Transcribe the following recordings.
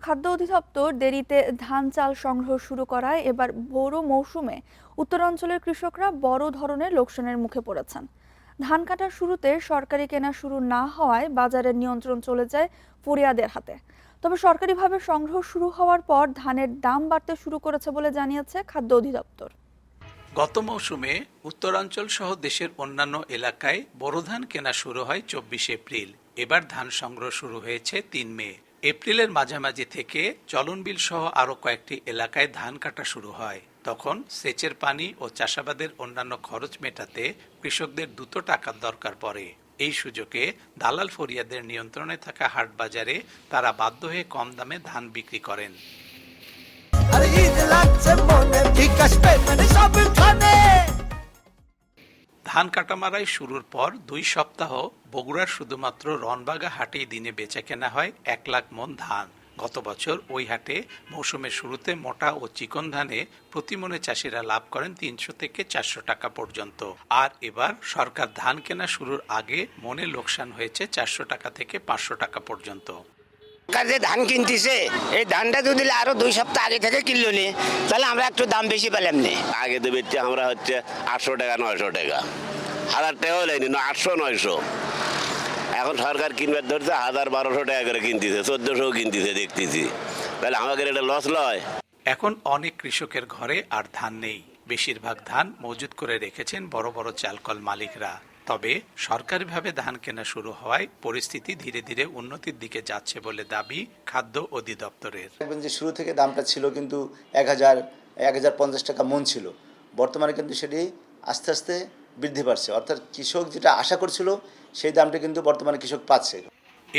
খাদ্য অধিদপ্তর দেরিতে ধান চাল সংগ্রহ শুরু করায় এবার বোরো মৌসুমে উত্তরাঞ্চলের কৃষকরা বড় ধরনের লোকসানের মুখে পড়েছেন। ধান কাটার শুরুতে সরকারি কেনা শুরু না হওয়ায় বাজারের নিয়ন্ত্রণ চলে যায় ফরিয়াদের হাতে। তবে সরকারিভাবে সংগ্রহ শুরু হওয়ার পর ধানের দাম বাড়তে শুরু করেছে বলে জানিয়েছে খাদ্য অধিদপ্তর। গত মৌসুমে উত্তরাঞ্চল সহ দেশের অন্যান্য এলাকায় বোরো ধান কেনা শুরু হয় 24 এপ্রিল। এবার ধান সংগ্রহ শুরু হয়েছে 3 মে। এপ্রিলের মাঝামাঝি থেকে চলনবিল সহ আরও কয়েকটি এলাকায় ধান কাটা শুরু হয়। তখন সেচের পানি ও চাষাবাদের অন্যান্য খরচ মেটাতে কৃষকদের দ্রুত টাকার দরকার পড়ে। এই সুযোগে দালাল ফরিয়াদের নিয়ন্ত্রণে থাকা হাট বাজারে তারা বাধ্য হয়ে কম দামে ধান বিক্রি করেন। ধান কাটামারাই শুরুর পর 2 সপ্তাহ বগুড়ার শুধুমাত্র রনবাগা হাটেই দিনে বেচাকেনা হয় 1 লাখ মণ ধান। গত বছর ওই হাটে মৌসুমের শুরুতে মোটা ও চিকন ধানে প্রতি মণে চাষিরা লাভ করেন 300 থেকে 400 টাকা পর্যন্ত। আর এবার সরকার ধান কেনা শুরুর আগে মনে লোকসান হয়েছে 400 টাকা থেকে 500 টাকা পর্যন্ত। যে ধান কিনতেছে এই ধানটা যদি আরো 2 সপ্তাহ আগে থেকে কিনলো নি তাহলে আমরা একটু দাম বেশি পেলাম নি। আগে তো বেচছি আমরা হচ্ছে 800 টাকা 900 টাকা, 1000 টাকাও লাইনি 800 900। এখন সরকার কিনবার ধরছে 1000 1200 টাকা করে কিনতেছে, 1400 কিনতেছে দেখতেছি। তাহলে আমাদের এটা লস লয়। এখন অনেক কৃষকের ঘরে আর ধান নেই। বেশিরভাগ ধান মজুত করে রেখেছেন বড় বড় চালকল মালিকরা। তবে সরকারিভাবে ধান কেনা শুরু হওয়ায় পরিস্থিতি ধীরে ধীরে উন্নতির দিকে যাচ্ছে বলে দাবি খাদ্য অধিদপ্তরের। দেখবেন যে শুরু থেকে দামটা ছিল কিন্তু 1050 টাকা মণ ছিল, বর্তমানে কিন্তু সেটি আস্তে আস্তে বৃদ্ধি পাচ্ছে। অর্থাৎ কৃষক যেটা আশা করছিল সেই দামটা কিন্তু বর্তমানে কৃষক পাচ্ছে।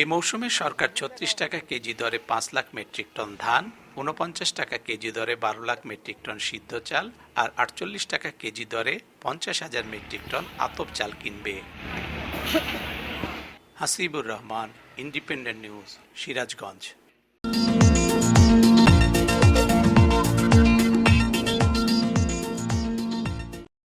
এই মৌসুমে সরকার 36 টাকা কেজি দরে 5 লাখ মেট্রিক টন ধান, 49 টাকা কেজি দরে 12 লাখ মেট্রিক টন সিদ্ধ চাল আর 48 টাকা কেজি দরে 50,000 মেট্রিক টন আতপ চাল কিনবে। Hasibur Rahman, independent news, Sirajganj.